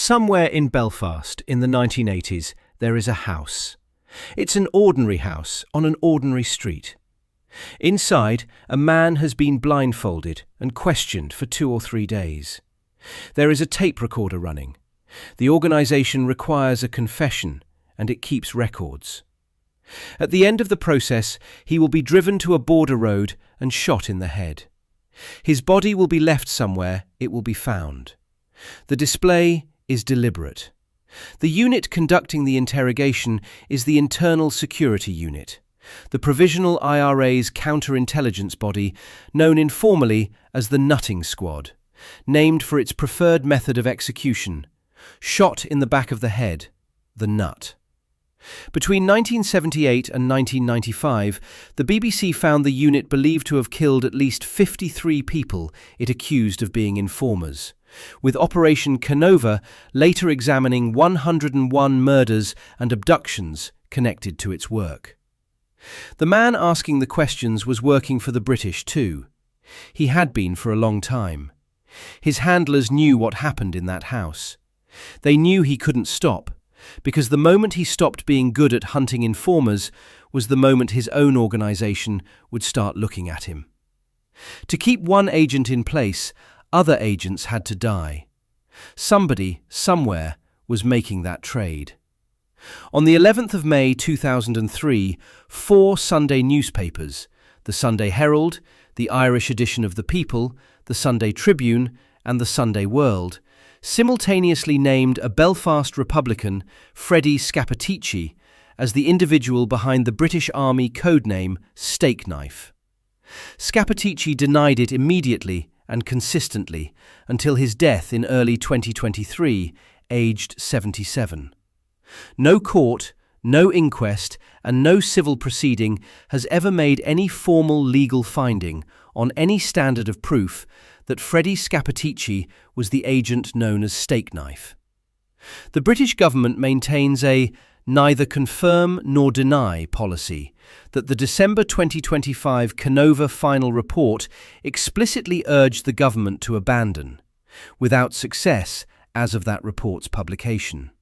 Somewhere in Belfast in the 1980s, there is a house. It's an ordinary house on an ordinary street. Inside, a man has been blindfolded and questioned for 2 or 3 days. There is a tape recorder running. The organisation requires a confession, and it keeps records. At the end of the process, he will be driven to a border road and shot in the head. His body will be left somewhere, it will be found. The display is deliberate. The unit conducting the interrogation is the Internal Security Unit, the Provisional IRA's counterintelligence body, known informally as the Nutting Squad, named for its preferred method of execution: shot in the back of the head, the nut. Between 1978 and 1995, the BBC found the unit believed to have killed at least 53 people it accused of being informers, with Operation Kenova later examining 101 murders and abductions connected to its work. The man asking the questions was working for the British too. He had been for a long time. His handlers knew what happened in that house. They knew he couldn't stop, because the moment he stopped being good at hunting informers was the moment his own organisation would start looking at him. To keep one agent in place, other agents had to die. Somebody, somewhere, was making that trade. On the 11th of May 2003, 4 Sunday newspapers, the Sunday Herald, the Irish edition of The People, the Sunday Tribune, and the Sunday World, simultaneously named a Belfast Republican, Freddie Scappaticci, as the individual behind the British Army codename Stakeknife. Scappaticci denied it immediately and consistently until his death in early 2023, aged 77. No court, no inquest, and no civil proceeding has ever made any formal legal finding on any standard of proof that Freddie Scappaticci was the agent known as Stakeknife. The British government maintains a neither confirm nor deny policy that the December 2025 Kenova final report explicitly urged the government to abandon, without success as of that report's publication.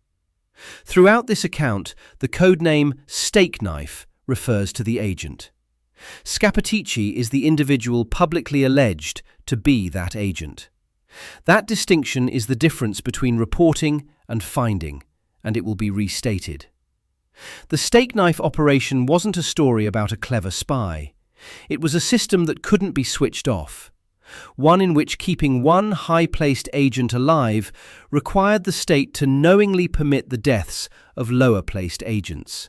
Throughout this account, the codename Stakeknife refers to the agent. Scappaticci is the individual publicly alleged to be that agent. That distinction is the difference between reporting and finding, and it will be restated. The Stakeknife operation wasn't a story about a clever spy. It was a system that couldn't be switched off. One in which keeping one high-placed agent alive required the state to knowingly permit the deaths of lower-placed agents.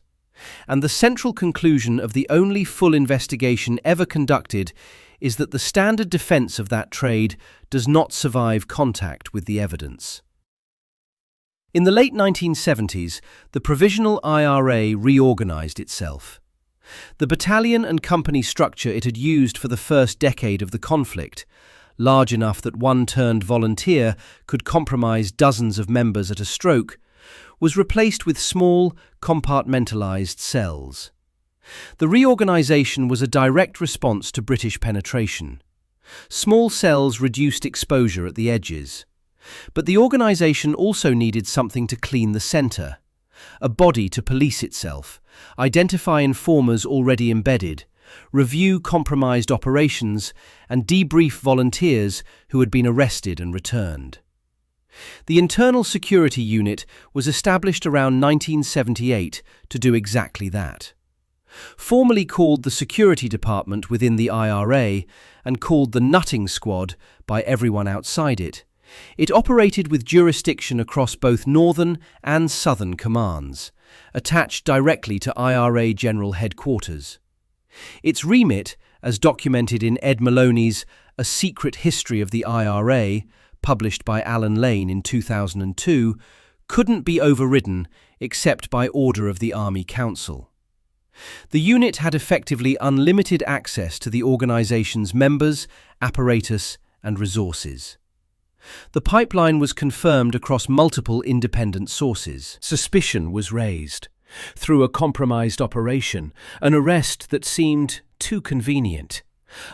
And the central conclusion of the only full investigation ever conducted is that the standard defense of that trade does not survive contact with the evidence. In the late 1970s, the Provisional IRA reorganized itself. The battalion and company structure it had used for the first decade of the conflict, large enough that one turned volunteer could compromise dozens of members at a stroke, was replaced with small, compartmentalized cells. The reorganization was a direct response to British penetration. Small cells reduced exposure at the edges. But the organization also needed something to clean the center, a body to police itself, identify informers already embedded, review compromised operations, and debrief volunteers who had been arrested and returned. The Internal Security Unit was established around 1978 to do exactly that. Formerly called the Security Department within the IRA and called the Nutting Squad by everyone outside it, it operated with jurisdiction across both northern and southern commands, attached directly to IRA General Headquarters. Its remit, as documented in Ed Maloney's A Secret History of the IRA, published by Alan Lane in 2002, couldn't be overridden except by order of the Army Council. The unit had effectively unlimited access to the organization's members, apparatus, and resources. The pipeline was confirmed across multiple independent sources. Suspicion was raised. Through a compromised operation, an arrest that seemed too convenient.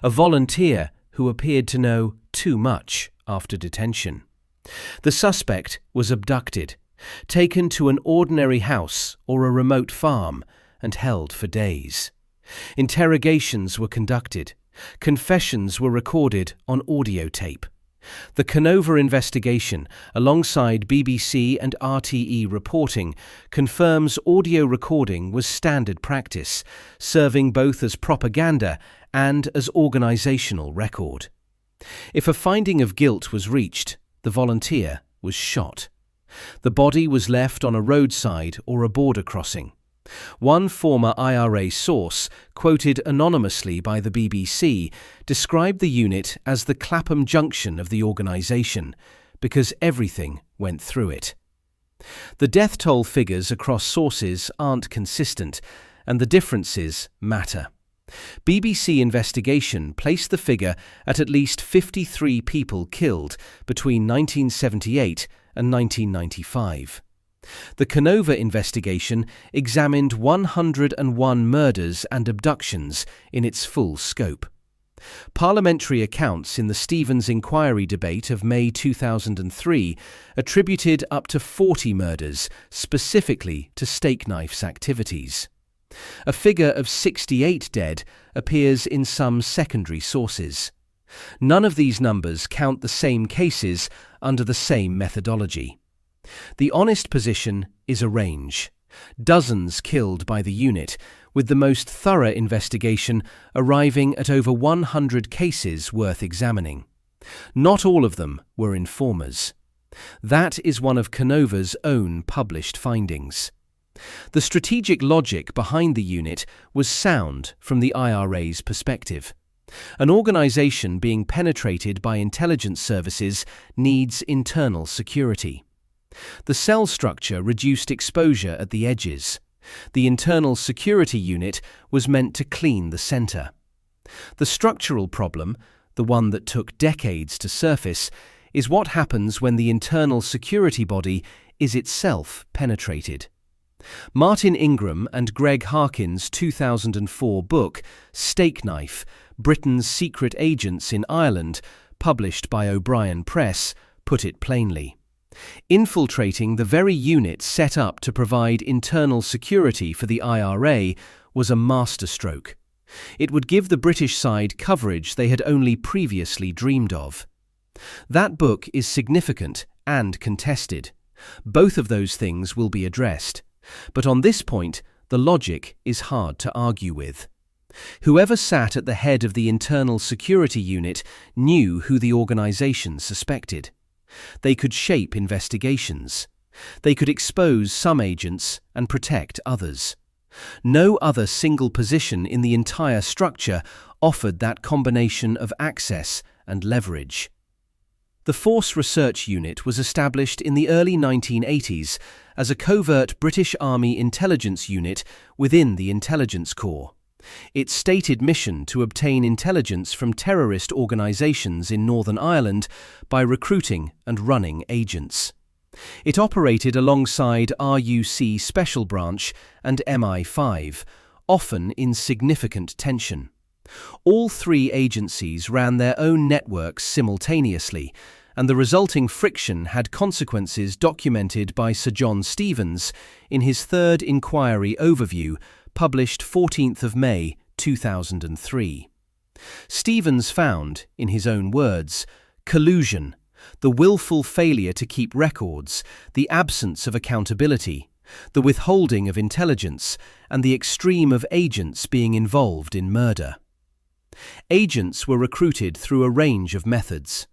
A volunteer who appeared to know too much after detention. The suspect was abducted, taken to an ordinary house or a remote farm, and held for days. Interrogations were conducted. Confessions were recorded on audio tape. The Kenova investigation, alongside BBC and RTE reporting, confirms audio recording was standard practice, serving both as propaganda and as organisational record. If a finding of guilt was reached, the volunteer was shot. The body was left on a roadside or a border crossing. One former IRA source, quoted anonymously by the BBC, described the unit as the Clapham Junction of the organisation, because everything went through it. The death toll figures across sources aren't consistent, and the differences matter. BBC investigation placed the figure at least 53 people killed between 1978 and 1995. The Kenova investigation examined 101 murders and abductions in its full scope. Parliamentary accounts in the Stevens Inquiry debate of May 2003 attributed up to 40 murders specifically to Stakeknife's activities. A figure of 68 dead appears in some secondary sources. None of these numbers count the same cases under the same methodology. The honest position is a range. Dozens killed by the unit, with the most thorough investigation arriving at over 100 cases worth examining. Not all of them were informers. That is one of Kenova's own published findings. The strategic logic behind the unit was sound from the IRA's perspective. An organisation being penetrated by intelligence services needs internal security. The cell structure reduced exposure at the edges. The internal security unit was meant to clean the centre. The structural problem, the one that took decades to surface, is what happens when the internal security body is itself penetrated. Martin Ingram and Greg Harkin's 2004 book, Stakeknife, Britain's Secret Agents in Ireland, published by O'Brien Press, put it plainly. Infiltrating the very unit set up to provide internal security for the IRA was a masterstroke. It would give the British side coverage they had only previously dreamed of. That book is significant and contested. Both of those things will be addressed. But on this point, the logic is hard to argue with. Whoever sat at the head of the internal security unit knew who the organisation suspected. They could shape investigations. They could expose some agents and protect others. No other single position in the entire structure offered that combination of access and leverage. The Force Research Unit was established in the early 1980s as a covert British Army intelligence unit within the Intelligence Corps. Its stated mission to obtain intelligence from terrorist organisations in Northern Ireland by recruiting and running agents. It operated alongside RUC Special Branch and MI5, often in significant tension. All three agencies ran their own networks simultaneously, and the resulting friction had consequences documented by Sir John Stevens in his third inquiry overview, published 14th of May 2003. Stevens found, in his own words, collusion, the willful failure to keep records, the absence of accountability, the withholding of intelligence, and the extreme of agents being involved in murder. Agents were recruited through a range of methods.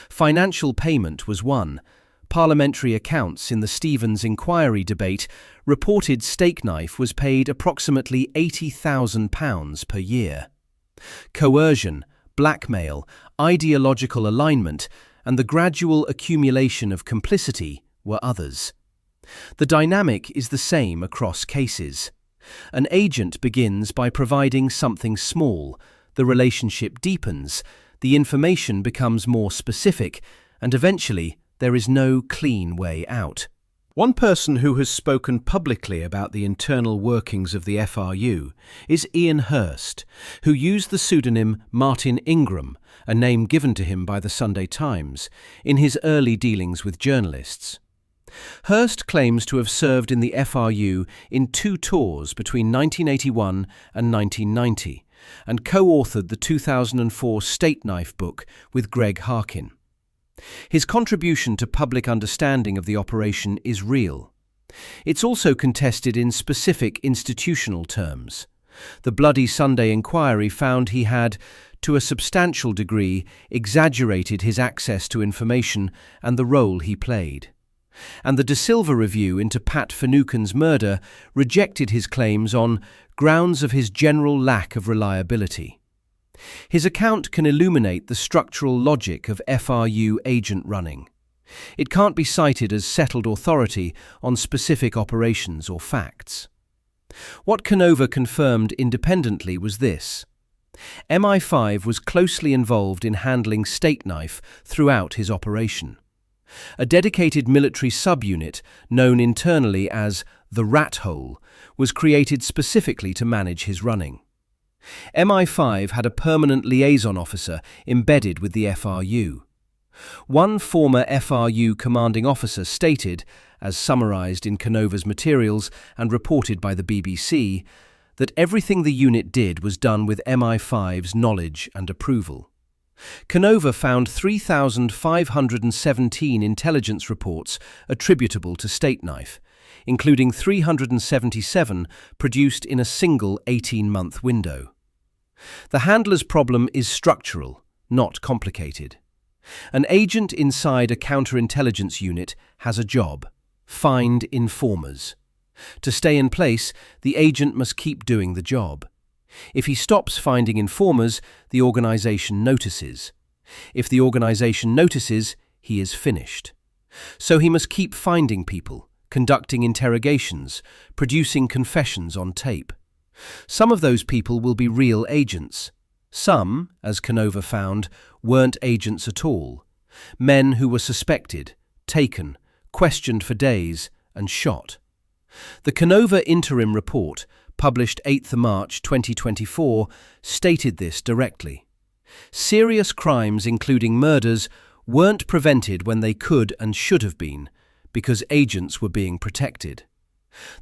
Financial payment was one. Parliamentary accounts in the Stevens Inquiry debate reported Stakeknife was paid approximately £80,000 per year. Coercion, blackmail, ideological alignment, and the gradual accumulation of complicity were others. The dynamic is the same across cases. An agent begins by providing something small, the relationship deepens, the information becomes more specific, and eventually there is no clean way out. One person who has spoken publicly about the internal workings of the FRU is Ian Hurst, who used the pseudonym Martin Ingram, a name given to him by the Sunday Times, in his early dealings with journalists. Hurst claims to have served in the FRU in 2 tours between 1981 and 1990, and co-authored the 2004 Stakeknife book with Greg Harkin. His contribution to public understanding of the operation is real. It's also contested in specific institutional terms. The Bloody Sunday inquiry found he had, to a substantial degree, exaggerated his access to information and the role he played. And the De Silva review into Pat Finucane's murder rejected his claims on grounds of his general lack of reliability. His account can illuminate the structural logic of FRU agent running. It can't be cited as settled authority on specific operations or facts. What Kenova confirmed independently was this: MI5 was closely involved in handling Stakeknife throughout his operation. A dedicated military subunit, known internally as the Rat Hole, was created specifically to manage his running. MI5 had a permanent liaison officer embedded with the FRU. One former FRU commanding officer stated, as summarized in Kenova's materials and reported by the BBC, that everything the unit did was done with MI5's knowledge and approval. Kenova found 3,517 intelligence reports attributable to Stakeknife, including 377 produced in a single 18-month window. The handler's problem is structural, not complicated. An agent inside a counterintelligence unit has a job: find informers. To stay in place, the agent must keep doing the job. If he stops finding informers, the organization notices. If the organization notices, he is finished. So he must keep finding people, conducting interrogations, producing confessions on tape. Some of those people will be real agents. Some, as Kenova found, weren't agents at all. Men who were suspected, taken, questioned for days, and shot. The Kenova interim report, published 8 March 2024, stated this directly. Serious crimes, including murders, weren't prevented when they could and should have been, because agents were being protected.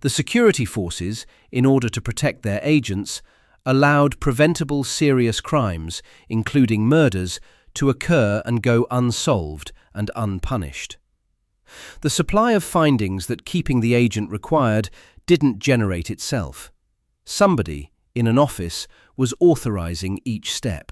The security forces, in order to protect their agents, allowed preventable serious crimes, including murders, to occur and go unsolved and unpunished. The supply of findings that keeping the agent required didn't generate itself. Somebody, in an office, was authorizing each step.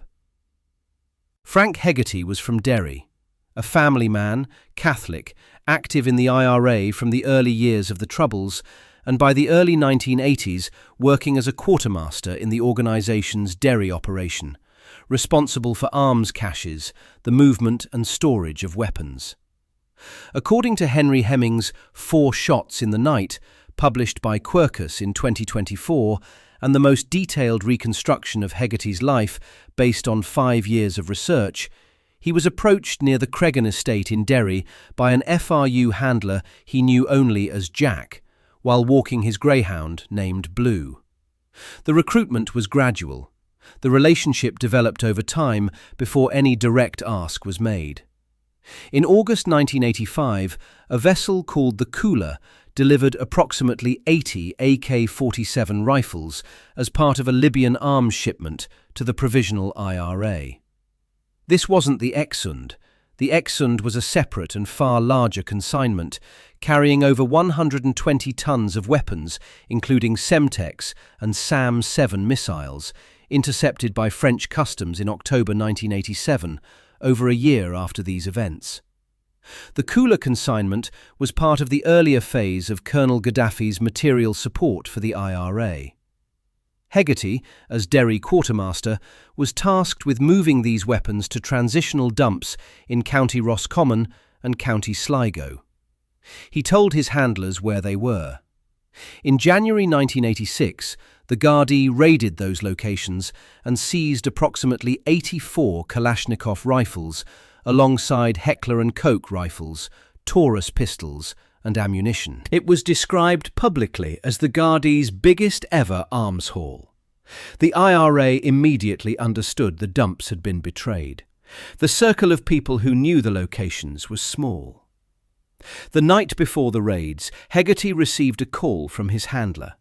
Frank Hegarty was from Derry, a family man, Catholic, active in the IRA from the early years of the Troubles, and by the early 1980s working as a quartermaster in the organization's Derry operation, responsible for arms caches, the movement and storage of weapons. According to Henry Hemming's 4 Shots in the Night, published by Quercus in 2024, and the most detailed reconstruction of Hegarty's life based on 5 years of research, he was approached near the Cregan estate in Derry by an FRU handler he knew only as Jack, while walking his greyhound named Blue. The recruitment was gradual. The relationship developed over time before any direct ask was made. In August 1985, a vessel called the Cooler delivered approximately 80 AK-47 rifles as part of a Libyan arms shipment to the Provisional IRA. This wasn't the Exund. The Exund was a separate and far larger consignment, carrying over 120 tons of weapons, including Semtex and SAM-7 missiles, intercepted by French customs in October 1987, over a year after these events. The Cooler consignment was part of the earlier phase of Colonel Gaddafi's material support for the IRA. Hegarty, as Derry quartermaster, was tasked with moving these weapons to transitional dumps in County Roscommon and County Sligo. He told his handlers where they were. In January 1986, the Gardaí raided those locations and seized approximately 84 Kalashnikov rifles, alongside Heckler & Koch rifles, Taurus pistols, and ammunition. It was described publicly as the Garda's biggest ever arms haul. The IRA immediately understood the dumps had been betrayed. The circle of people who knew the locations was small. The night before the raids, Hegarty received a call from his handler.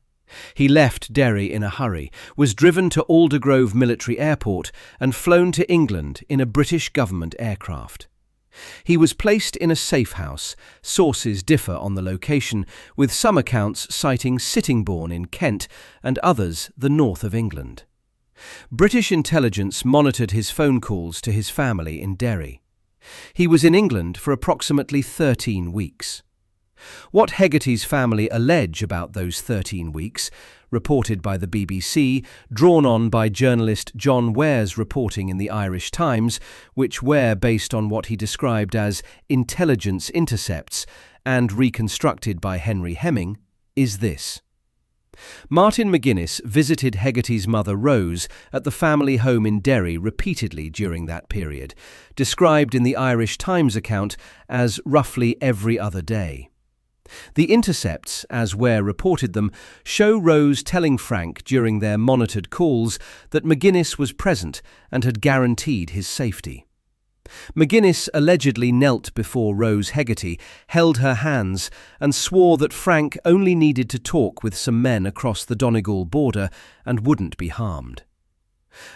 He left Derry in a hurry, was driven to Aldergrove Military Airport and flown to England in a British government aircraft. He was placed in a safe house. Sources differ on the location, with some accounts citing Sittingbourne in Kent and others the north of England. British intelligence monitored his phone calls to his family in Derry. He was in England for approximately 13 weeks. What Hegarty's family allege about those 13 weeks, reported by the BBC, drawn on by journalist John Ware's reporting in the Irish Times, which Ware based on what he described as intelligence intercepts and reconstructed by Henry Hemming, is this. Martin McGuinness visited Hegarty's mother Rose at the family home in Derry repeatedly during that period, described in the Irish Times account as roughly every other day. The intercepts, as Ware reported them, show Rose telling Frank during their monitored calls that McGuinness was present and had guaranteed his safety. McGuinness allegedly knelt before Rose Hegarty, held her hands, and swore that Frank only needed to talk with some men across the Donegal border and wouldn't be harmed.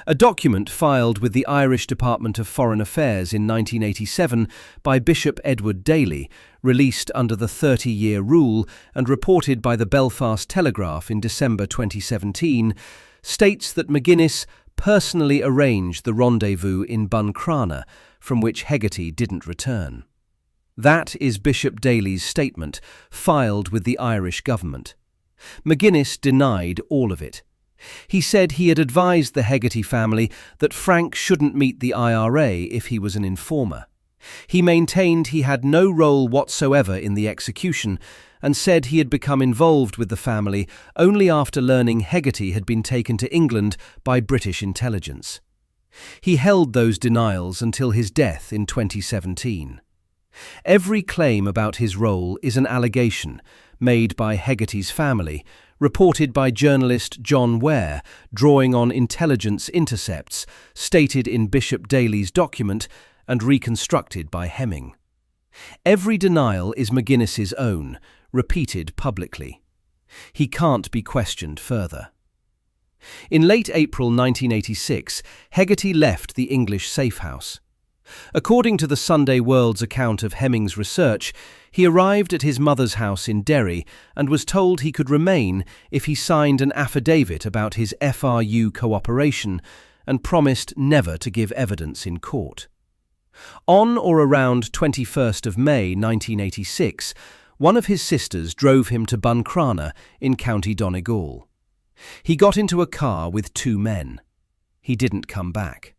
A document filed with the Irish Department of Foreign Affairs in 1987 by Bishop Edward Daly, released under the 30-year rule and reported by the Belfast Telegraph in December 2017, states that McGuinness personally arranged the rendezvous in Buncrana, from which Hegarty didn't return. That is Bishop Daly's statement, filed with the Irish government. McGuinness denied all of it. He said he had advised the Hegarty family that Frank shouldn't meet the IRA if he was an informer. He maintained he had no role whatsoever in the execution and said he had become involved with the family only after learning Hegarty had been taken to England by British intelligence. He held those denials until his death in 2017. Every claim about his role is an allegation made by Hegarty's family, reported by journalist John Ware, drawing on intelligence intercepts, stated in Bishop Daly's document and reconstructed by Hemming. Every denial is McGuinness's own, repeated publicly. He can't be questioned further. In late April 1986, Hegarty left the English safe house. According to the Sunday World's account of Hemming's research, he arrived at his mother's house in Derry and was told he could remain if he signed an affidavit about his FRU cooperation and promised never to give evidence in court. On or around 21st of May 1986, one of his sisters drove him to Buncrana in County Donegal. He got into a car with two men. He didn't come back.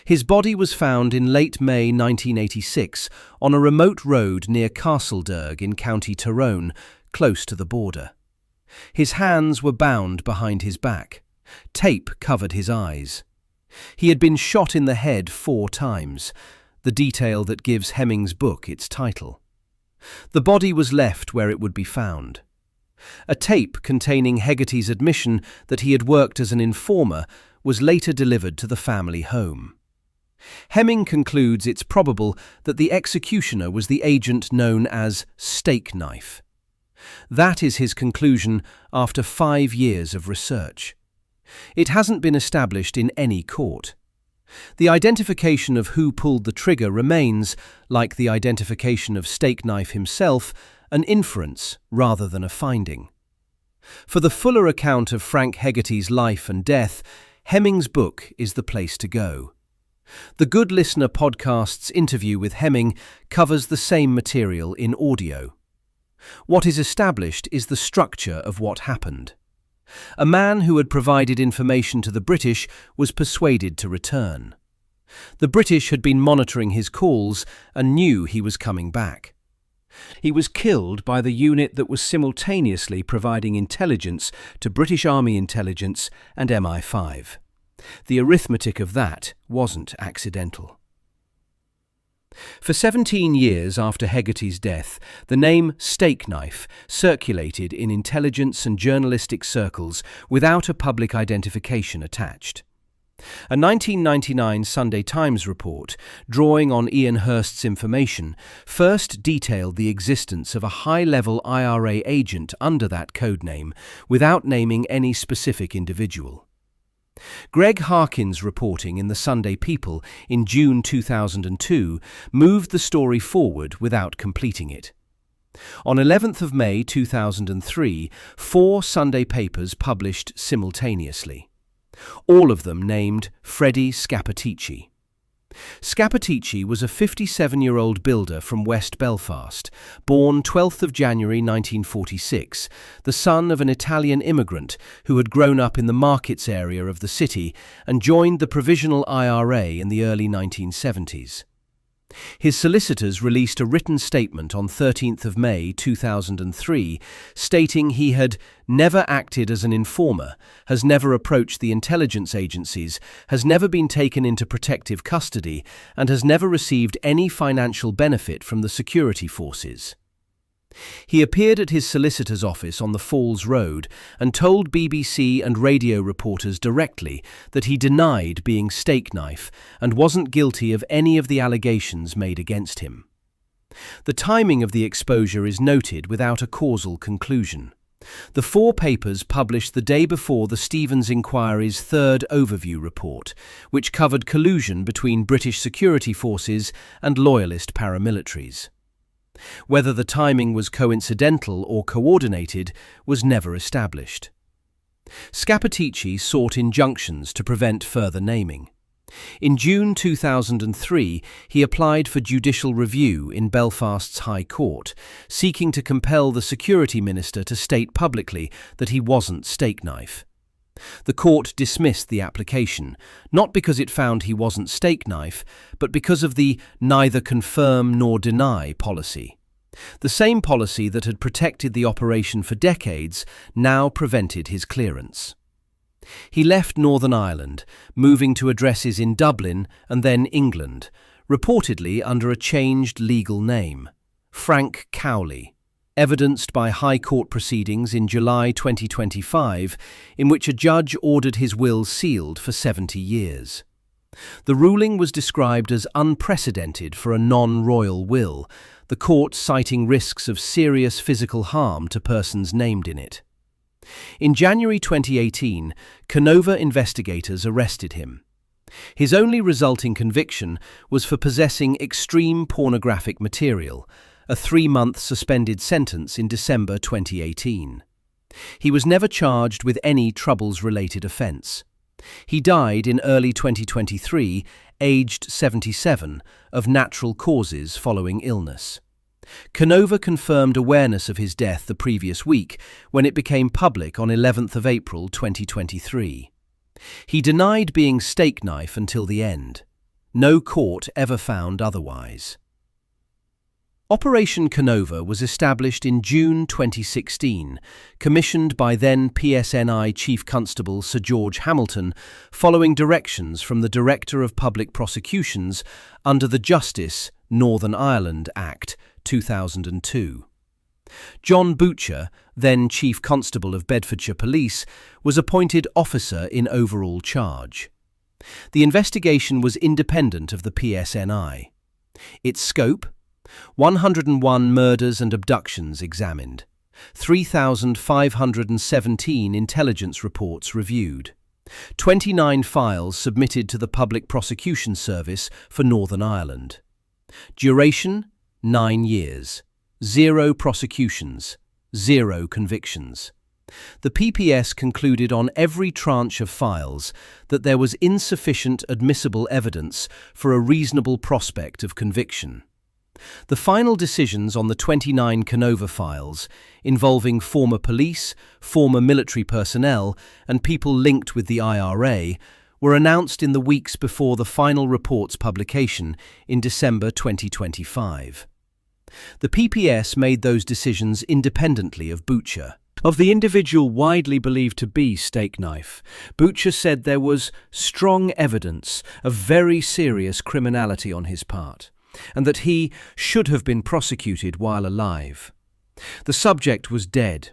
His body was found in late May 1986 on a remote road near Castledurg in County Tyrone, close to the border. His hands were bound behind his back. Tape covered his eyes. He had been shot in the head 4 times, the detail that gives Hemming's book its title. The body was left where it would be found. A tape containing Hegarty's admission that he had worked as an informer was later delivered to the family home. Hemming concludes it's probable that the executioner was the agent known as Stakeknife. That is his conclusion after 5 years of research. It hasn't been established in any court. The identification of who pulled the trigger remains, like the identification of Stakeknife himself, an inference rather than a finding. For the fuller account of Frank Hegarty's life and death, Hemming's book is the place to go. The Good Listener podcast's interview with Hemming covers the same material in audio. What is established is the structure of what happened. A man who had provided information to the British was persuaded to return. The British had been monitoring his calls and knew he was coming back. He was killed by the unit that was simultaneously providing intelligence to British Army intelligence and MI5. The arithmetic of that wasn't accidental. For 17 years after Hegarty's death, the name Stakeknife circulated in intelligence and journalistic circles without a public identification attached. A 1999 Sunday Times report, drawing on Ian Hurst's information, first detailed the existence of a high-level IRA agent under that codename, without naming any specific individual. Greg Harkin's reporting in the Sunday People in June 2002 moved the story forward without completing it. On 11th of May 2003, 4 Sunday papers published simultaneously. All of them named Freddie Scappaticci. Scappaticci was a 57-year-old builder from West Belfast, born 12th of January 1946, the son of an Italian immigrant who had grown up in the markets area of the city and joined the Provisional IRA in the early 1970s. His solicitors released a written statement on 13th of May 2003 stating he had never acted as an informer, has never approached the intelligence agencies, has never been taken into protective custody, and has never received any financial benefit from the security forces. He appeared at his solicitor's office on the Falls Road and told BBC and radio reporters directly that he denied being Stakeknife and wasn't guilty of any of the allegations made against him. The timing of the exposure is noted without a causal conclusion. The 4 papers published the day before the Stevens Inquiry's third overview report, which covered collusion between British security forces and loyalist paramilitaries. Whether the timing was coincidental or coordinated was never established. Scappaticci sought injunctions to prevent further naming. In June 2003, he applied for judicial review in Belfast's High Court, seeking to compel the security minister to state publicly that he wasn't Stakeknife. The court dismissed the application, not because it found he wasn't Stakeknife, but because of the neither confirm nor deny policy. The same policy that had protected the operation for decades now prevented his clearance. He left Northern Ireland, moving to addresses in Dublin and then England, reportedly under a changed legal name, Frank Hegarty, evidenced by High Court proceedings in July 2025, in which a judge ordered his will sealed for 70 years. The ruling was described as unprecedented for a non-royal will, the court citing risks of serious physical harm to persons named in it. In January 2018, Kenova investigators arrested him. His only resulting conviction was for possessing extreme pornographic material, a 3-month suspended sentence in December 2018. He was never charged with any Troubles-related offence. He died in early 2023, aged 77, of natural causes following illness. Kenova confirmed awareness of his death the previous week when it became public on 11th of April 2023. He denied being Stakeknife until the end. No court ever found otherwise. Operation Kenova was established in June 2016, commissioned by then PSNI Chief Constable Sir George Hamilton, following directions from the Director of Public Prosecutions under the Justice Northern Ireland Act 2002. John Butcher, then Chief Constable of Bedfordshire Police, was appointed officer in overall charge. The investigation was independent of the PSNI. Its scope: 101 murders and abductions examined, 3,517 intelligence reports reviewed, 29 files submitted to the Public Prosecution Service for Northern Ireland. Duration: 9 years. 0 prosecutions. 0 convictions. The PPS concluded on every tranche of files that there was insufficient admissible evidence for a reasonable prospect of conviction. The final decisions on the 29 Kenova files, involving former police, former military personnel, and people linked with the IRA, were announced in the weeks before the final report's publication in December 2025. The PPS made those decisions independently of Butcher. Of the individual widely believed to be Stakeknife, Butcher said there was strong evidence of very serious criminality on his part. and that he should have been prosecuted while alive. The subject was dead.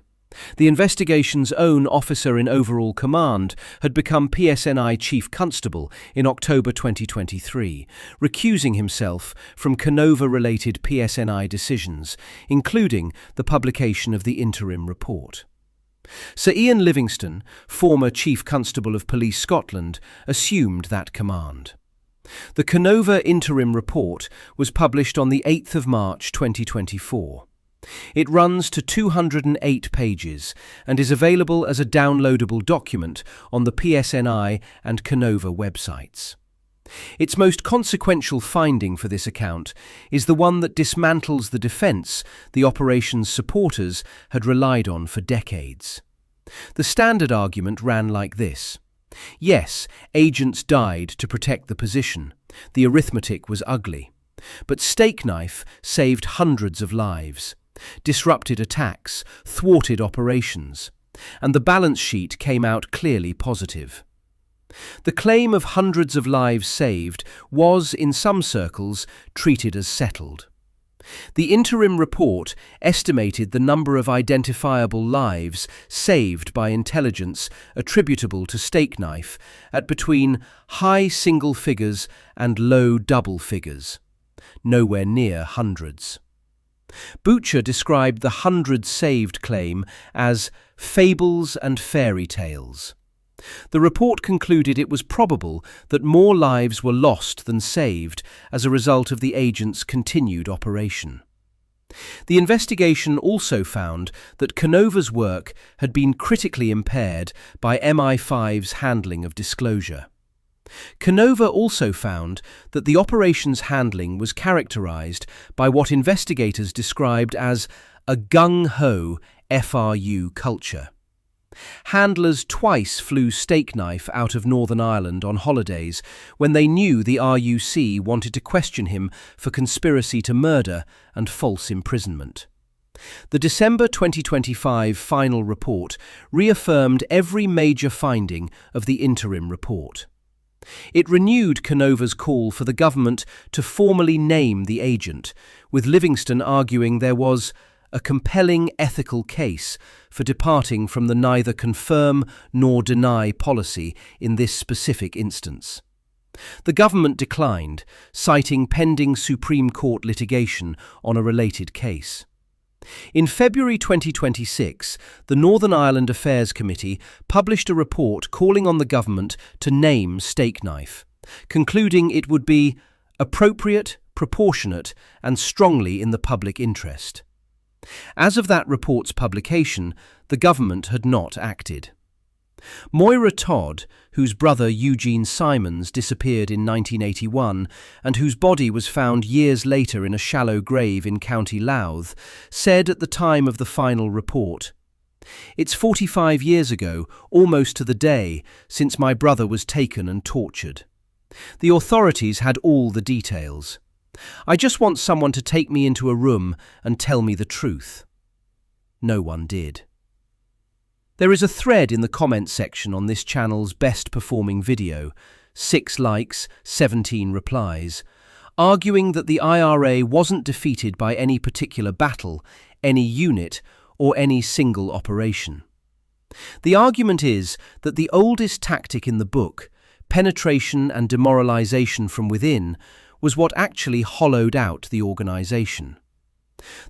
The investigation's own officer in overall command had become PSNI Chief Constable in October 2023, recusing himself from Kenova-related PSNI decisions, including the publication of the interim report. Sir Ian Livingstone, former Chief Constable of Police Scotland, assumed that command. The Kenova interim report was published on the 8th of March 2024. It runs to 208 pages and is available as a downloadable document on the PSNI and Kenova websites. Its most consequential finding for this account is the one that dismantles the defence the operation's supporters had relied on for decades. The standard argument ran like this. Yes, agents died to protect the position. The arithmetic was ugly. But Stakeknife saved hundreds of lives, disrupted attacks, thwarted operations, and the balance sheet came out clearly positive. The claim of hundreds of lives saved was, in some circles, treated as settled. The interim report estimated the number of identifiable lives saved by intelligence attributable to Stakeknife at between high single figures and low double figures, nowhere near hundreds. Butcher described the hundreds saved claim as fables and fairy tales. The report concluded it was probable that more lives were lost than saved as a result of the agent's continued operation. The investigation also found that Kenova's work had been critically impaired by MI5's handling of disclosure. Kenova also found that the operation's handling was characterized by what investigators described as a gung-ho FRU culture. Handlers twice flew Stakeknife out of Northern Ireland on holidays when they knew the RUC wanted to question him for conspiracy to murder and false imprisonment. The December 2025 final report reaffirmed every major finding of the interim report. It renewed Kenova's call for the government to formally name the agent, with Livingstone arguing there was a compelling ethical case for departing from the neither confirm nor deny policy in this specific instance. The government declined, citing pending Supreme Court litigation on a related case. In February 2026, the Northern Ireland Affairs Committee published a report calling on the government to name Stakeknife, concluding it would be appropriate, proportionate, and strongly in the public interest. As of that report's publication, the government had not acted. Moira Todd, whose brother Eugene Simons disappeared in 1981 and whose body was found years later in a shallow grave in County Louth, said at the time of the final report, "It's 45 years ago, almost to the day, since my brother was taken and tortured. The authorities had all the details. I just want someone to take me into a room and tell me the truth." No one did. There is a thread in the comments section on this channel's best performing video, 6 likes, 17 replies, arguing that the IRA wasn't defeated by any particular battle, any unit, or any single operation. The argument is that the oldest tactic in the book, penetration and demoralization from within, was what actually hollowed out the organization.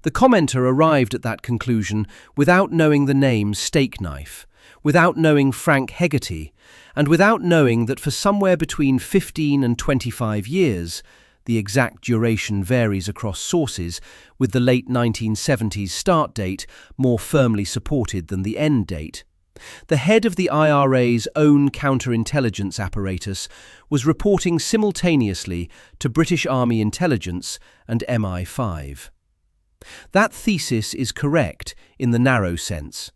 The commenter arrived at that conclusion without knowing the name Stakeknife, without knowing Frank Hegarty, and without knowing that for somewhere between 15 and 25 years, the exact duration varies across sources, with the late 1970s start date more firmly supported than the end date, the head of the IRA's own counterintelligence apparatus was reporting simultaneously to British Army intelligence and MI5. That thesis is correct in the narrow sense.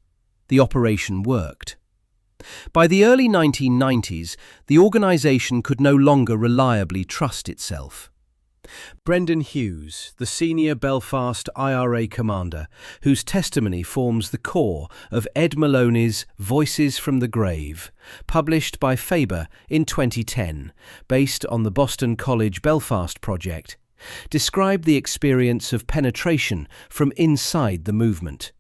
The operation worked. By the early 1990s, the organisation could no longer reliably trust itself. Brendan Hughes, the senior Belfast IRA commander, whose testimony forms the core of Ed Maloney's Voices from the Grave, published by Faber in 2010, based on the Boston College Belfast project, described the experience of penetration from inside the movement.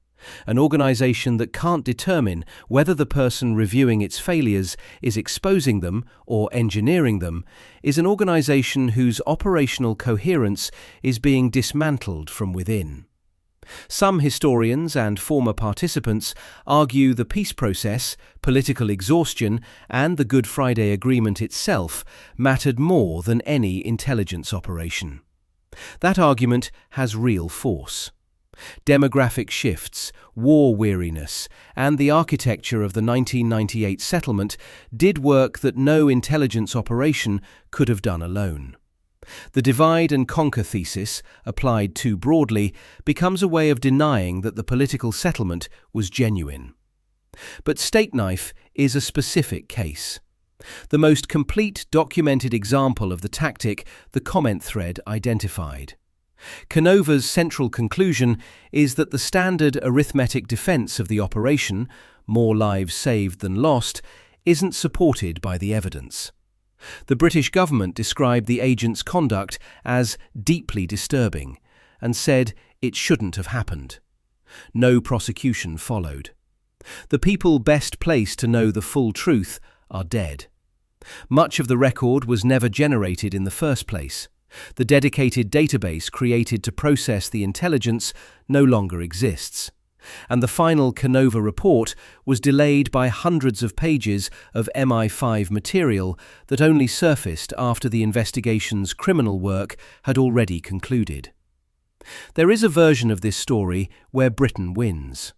An organization that can't determine whether the person reviewing its failures is exposing them or engineering them is an organization whose operational coherence is being dismantled from within. Some historians and former participants argue the peace process, political exhaustion, and the Good Friday Agreement itself mattered more than any intelligence operation. That argument has real force. Demographic shifts, war weariness, and the architecture of the 1998 settlement did work that no intelligence operation could have done alone. The divide and conquer thesis, applied too broadly, becomes a way of denying that the political settlement was genuine. But Stakeknife is a specific case. The most complete documented example of the tactic the comment thread identified. Kenova's central conclusion is that the standard arithmetic defense of the operation, more lives saved than lost, isn't supported by the evidence. The British government described the agent's conduct as deeply disturbing and said it shouldn't have happened. No prosecution followed. The people best placed to know the full truth are dead. Much of the record was never generated in the first place. The dedicated database created to process the intelligence no longer exists, and the final Kenova report was delayed by hundreds of pages of MI5 material that only surfaced after the investigation's criminal work had already concluded. There is a version of this story where Britain wins.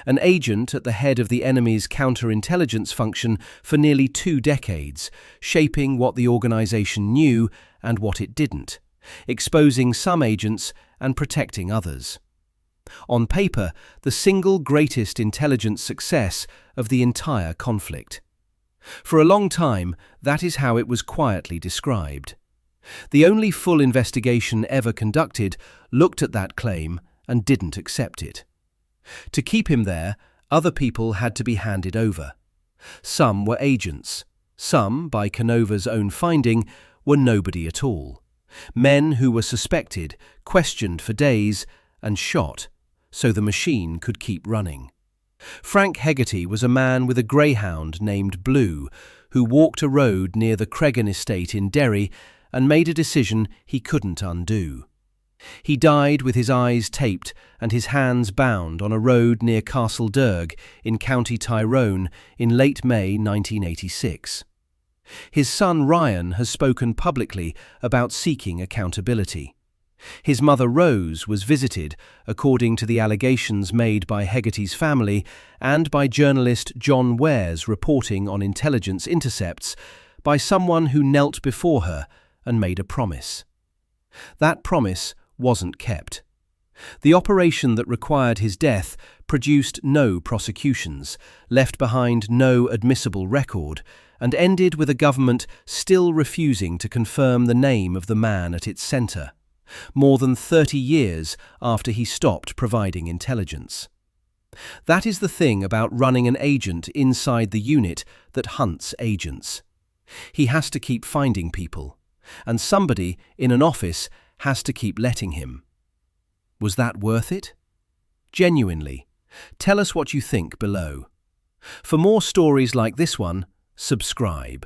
An agent at the head of the enemy's counterintelligence function for nearly 2 decades, shaping what the organization knew and what it didn't, exposing some agents and protecting others. On paper, the single greatest intelligence success of the entire conflict. For a long time, that is how it was quietly described. The only full investigation ever conducted looked at that claim and didn't accept it. To keep him there, other people had to be handed over. Some were agents. Some, by Kenova's own finding, were nobody at all. Men who were suspected, questioned for days, and shot, so the machine could keep running. Frank Hegarty was a man with a greyhound named Blue, who walked a road near the Cregan estate in Derry and made a decision he couldn't undo. He died with his eyes taped and his hands bound on a road near Castle Derg in County Tyrone in late May 1986. His son Ryan has spoken publicly about seeking accountability. His mother Rose was visited, according to the allegations made by Hegarty's family and by journalist John Ware's reporting on intelligence intercepts, by someone who knelt before her and made a promise. That promise wasn't kept. The operation that required his death produced no prosecutions, left behind no admissible record, and ended with a government still refusing to confirm the name of the man at its centre, more than 30 years after he stopped providing intelligence. That is the thing about running an agent inside the unit that hunts agents. He has to keep finding people, and somebody in an office has to keep letting him. Was that worth it? Genuinely. Tell us what you think below. For more stories like this one, subscribe.